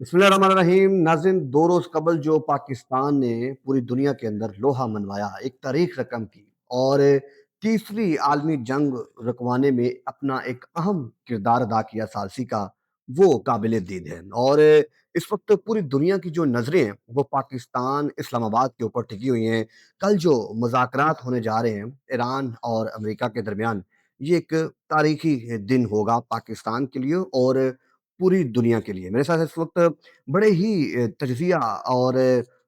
बिस्मिल्लाहिर्रहमानिर्रहीम। नाज़रीन, 2 रोज़ कबल जो पाकिस्तान ने पूरी दुनिया के अंदर लोहा मनवाया, एक तारीख़ रकम की और तीसरी आलमी जंग रुकवाने में अपना एक अहम किरदार अदा किया सालसी का, वो काबिल-ए-दीद है। और इस वक़्त पूरी दुनिया की जो नज़रें हैं, वो पाकिस्तान, इस्लामाबाद के ऊपर टिकी हुई हैं। कल जो मुज़ाकरात होने जा रहे हैं, ईरान और अमेरिका के दरमियान, ये एक तारीख़ी दिन होगा पाकिस्तान के लिए और पूरी दुनिया के लिए। मेरे साथ इस वक़्त बड़े ही तज्ज़िया और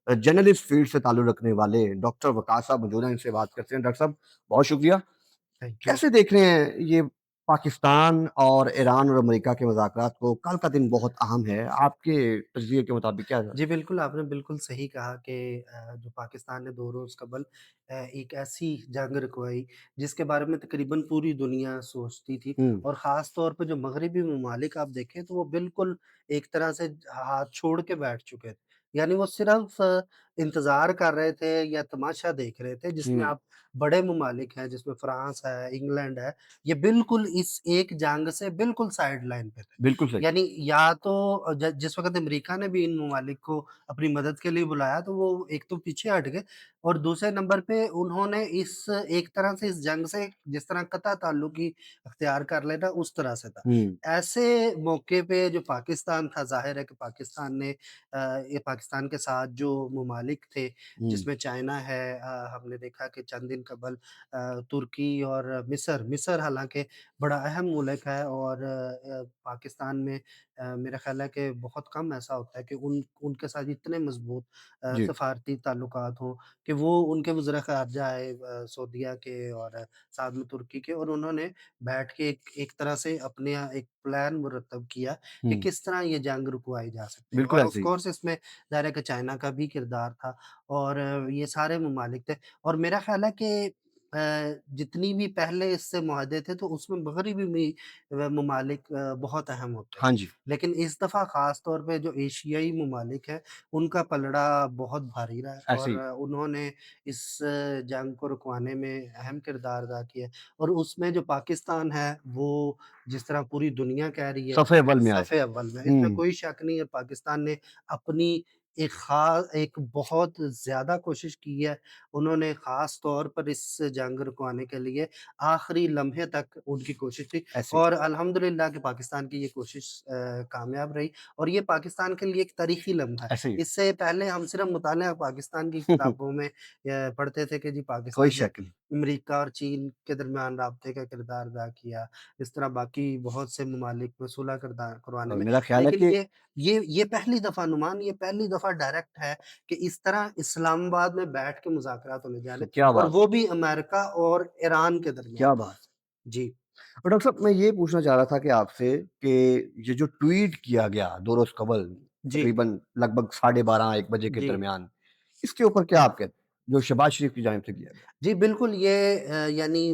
जर्नलिस्ट फ़ील्ड से ताल्लुक़ रखने वाले डॉक्टर वक़ास साहब मौजूद हैं, इनसे बात करते हैं। डॉक्टर साहब, बहुत शुक्रिया। Thank you. कैसे देख रहे हैं ये पाकिस्तान और ईरान और अमेरिका के मुज़ाकरात को? कल का दिन बहुत अहम है। आपके तज़्ज़िये के मुताबिक क्या है? जी, बिल्कुल, आपने बिल्कुल सही कहा कि जो पाकिस्तान ने 2 रोज़ कबल एक ऐसी जंग रुकवाई, जिसके बारे में तकरीबन पूरी दुनिया सोचती थी हुँ, और ख़ास तौर पे जो मगरिबी ममालिक आप देखें, तो वो बिल्कुल एक तरह से हाथ छोड़ के बैठ चुके थे। यानी वो सिर्फ़ इंतज़ार कर रहे थे या तमाशा देख रहे थे, जिसमें हुँ, आप बड़े ममालिक हैं, जिसमें फ्रांस है, इंग्लैंड है, ये बिल्कुल इस एक जंग से बिल्कुल साइड लाइन पे थे। बिल्कुल सही। यानी या तो जिस वक़्त अमेरिका ने भी इन ममालिक को अपनी मदद के लिए बुलाया तो वो एक तो पीछे हट गए और दूसरे नंबर पे उन्होंने इस एक तरह से इस जंग से जिस तरह कतई ताल्लुक़ ही अख्तियार कर लेना उस तरह से था। हुँ, ऐसे मौके पे जो पाकिस्तान था ज़ाहिर है कि पाकिस्तान ने ये पाकिस्तान के साथ जो ममालिक थे हुँ, जिसमें चाइना है हमने देखा कि चंद दिन कबल तुर्की और मिस्र हालाँकि बड़ा अहम मुल्क है और पाकिस्तान में मेरा ख़्याल है कि बहुत कम ऐसा होता है कि उनके साथ इतने मज़बूत जी, सफ़ारती ताल्लुकात हों कि वो उनके वज़ीर ख़ारजा आए सऊदीया के और साथ में तुर्की के और उन्होंने बैठ के एक एक तरह से अपने यहाँ एक प्लान मुरतब किया कि हुँ, किस तरह ये जंग रुकवाई जा सकती है बिल्कुल और ऑफ़ ऐसे ही। कोर्स इसमें ज़ाहिर है कि चाइना का भी किरदार था और ये सारे ममालिक थे और मेरा ख़्याल है कि जितनी भी पहले इससे मुआहदे थे तो उसमें मग़रिबी भी ममालिक बहुत अहम होते हाँ थे। जी, लेकिन इस दफ़ा ख़ास तौर पे जो एशियाई ममालिक हैं, उनका पलड़ा बहुत भारी रहा है ऐसे और ही। उन्होंने इस जंग को रुकवाने में अहम किरदार अदा किया और उसमें जो पाकिस्तान है, वो जिस तरह पूरी दुनिया कह रही है, सफ़े अव्वल में आए। सफ़े अव्वल में, इसमें हुँ, कोई शक नहीं है पाकिस्तान ने अपनी एक बहुत ज़्यादा कोशिश की है। उन्होंने ख़ास तौर पर इस जंग रुकवाने के लिए आखिरी लम्हे तक उनकी कोशिश थी ऐसे ही, और अल्हम्दुलिल्लाह कि पाकिस्तान की ये कोशिश कामयाब रही और ये पाकिस्तान के लिए एक तारीख़ी लम्हा है। ऐसे ही। इससे पहले हम सिर्फ़ मुतालिया पाकिस्तान की किताबों में पढ़ते थे कि जी कोई पाकिस्तान ने शक नहीं। अमेरिका और चीन के दरमियान राब्ते का किरदार अदा किया। इस तरह बाकी बहुत से ममालिक में सुलह करदा करवाने और में। मेरा ख़्याल है लेकिन कि ये पहली दफ़ा नुमान ये पहली दफ़ा डायरेक्ट है कि इस तरह इस्लामाबाद में बैठ के मुज़ाकरात होने जा रहे हैं क्या और बात! वो भी अमेरिका और ईरान के क्या दरमियान। बात! जी। और डॉक्टर साहब, मैं ये पूछना चाह रहा था कि आपसे कि ये जो ट्वीट किया गया 2 रोज़ कबल, जी। तकरीबन लगभग साढ़े 12 1 बजे के जी। दरमियान, इसके ऊपर क्या आप कहते हैं? जो शहबाज़ शरीफ की जानिब से किया गया? जी, बिल्कुल ये यानी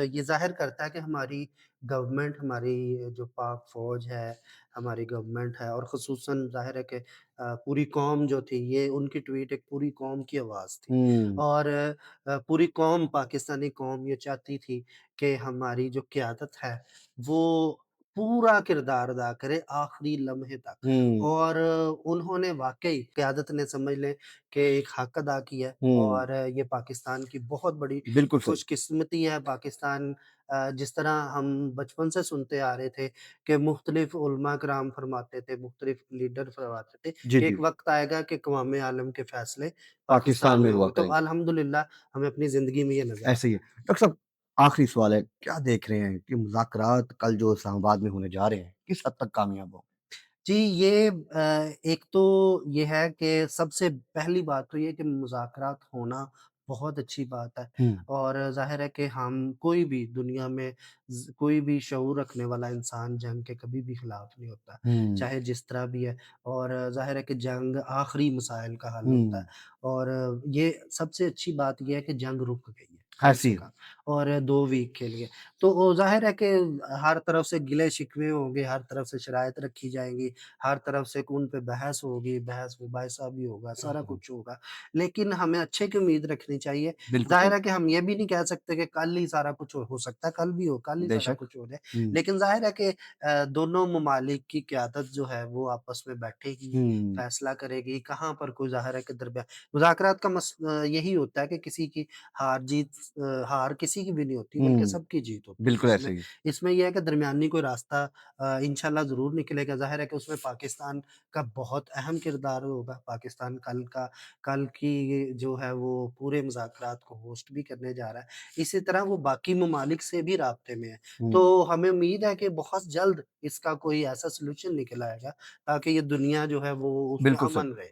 ये ज़ाहिर करता है कि हमारी गवर्नमेंट, हमारी जो पाक फ़ौज है, हमारी गवर्नमेंट है और ख़ुसूसन ज़ाहिर है कि पूरी कौम जो थी, ये उनकी ट्वीट एक पूरी कौम की आवाज़ थी हुँ, और पूरी कौम, पाकिस्तानी कौम ये चाहती थी कि हमारी जो क़यादत है, वो पूरा किरदार अदा करे आखिरी लम्हे तक हुँ, और उन्होंने वाक़ई क़यादत ने समझ लें कि एक हक अदा किया है हुँ, और ये पाकिस्तान की बहुत बड़ी बिल्कुल सही। खुशकिस्मती है पाकिस्तान जिस तरह हम बचपन से सुनते आ रहे थे कि मुख्तलिफ उलमा कराम फरमाते थे, मुख्तलिफ लीडर फरमाते थे जी, कि एक जी, वक़्त आएगा कि अक़वाम आलम के फ़ैसले पाकिस्तान पाकिस्तान में में हुआ होंगे। तो करेंगे, अल्हम्दुलिल्लाह हमें अपनी ज़िंदगी में ये नज़र ऐसे ही है। आता है। डॉक्टर साहब, आखिरी सवाल है, क्या देख रहे हैं कि मुज़ाकरात कल जो इस्लामाबाद में होने जा रहे हैं, किस हद तक कामयाब होंगे? जी, ये एक तो ये है कि सबसे पहली बात तो ये है कि मुज़ाकरात होना बहुत अच्छी बात है हुँ, और ज़ाहिर है कि हम कोई भी दुनिया में कोई भी शऊर रखने वाला इंसान जंग के कभी भी खिलाफ़ नहीं होता, हुँ, चाहे जिस तरह भी है और ज़ाहिर है कि जंग आखिरी मसाइल का हल होता है हुँ, और ये सबसे अच्छी बात ये है कि जंग रुक गई है, कम ऐसे से ही कम है। और 2 वीक के लिए। तो वो ज़ाहिर है कि हर तरफ से गिले-शिकवे होंगे, हर तरफ से शराइत रखी जाएँगी, हर तरफ से उन पे बहस होगी, बहस-मुबाहिसा भी होगा, सारा हुँ, कुछ होगा। लेकिन हमें अच्छे की उम्मीद रखनी चाहिए। बिल्कुल, ज़ाहिर है कि हम ये भी नहीं कह सकते कि कल ही सारा कुछ हो सकता है, कल भी हो, कल ही सारा बेशक। कुछ हो जाए। हुँ, लेकिन ज़ाहिर है कि दोनों ममालिक की क़यादत जो है वो आपस में बैठेगी, हुँ, फ़ैसला करेगी, कहाँ पर कोई ज़ाहिर है कि मुज़ाकरात का यही होता है कि किसी की हार किसी की भी नहीं होती बल्कि हुँ, सबकी जीत होती है बिल्कुल इसमें। ऐसे ही। इसमें ये है कि दरमियानी कोई रास्ता इंशाल्लाह ज़रूर निकलेगा। ज़ाहिर है कि उसमें पाकिस्तान का बहुत अहम किरदार होगा। पाकिस्तान कल की ये जो है वो पूरे मुज़ाकरात को होस्ट भी करने जा रहा है। इसी तरह वो बाकी ममालिक से भी राब्ते में है। हुँ, तो हमें उम्मीद है कि बहुत जल्द इसका कोई ऐसा सॉल्यूशन निकल आएगा ताकि ये दुनिया जो है वो उसमें बिल्कुल अमन सही। रहे।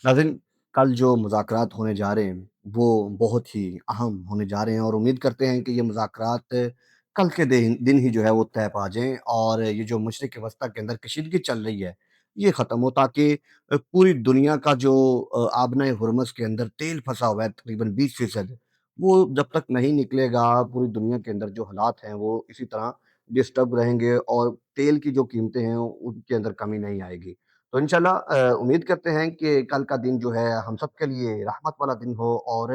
नाज़रीन, कल जो मुज़ाकरात होने जा रहे हैं, वो बहुत ही अहम होने जा रहे हैं और उम्मीद करते हैं कि ये मुज़ाकरात कल के दिन ही जो है वो तय पा जाएँ और ये जो मशरिक़ वस्ता के अंदर कशीदगी चल रही है, ये ख़त्म हो ताकि पूरी दुनिया का जो आबनाए हुरमुज़ के अंदर तेल फँसा हुआ है तकरीबन 20% वो जब तक नहीं निकलेगा, पूरी दुनिया के अंदर जो हालात हैं, वो इसी तरह डिस्टर्ब रहेंगे और तेल की जो कीमतें हैं, उनके अंदर कमी नहीं आएगी। तो इंशाल्लाह उम्मीद करते हैं कि कल का दिन जो है हम सब के लिए रहमत वाला दिन हो और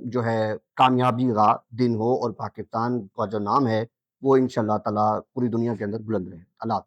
जो है कामयाबी का दिन हो और पाकिस्तान का जो नाम है वो इंशाल्लाह ताला पूरी दुनिया के अंदर बुलंद रहे। अल्लाह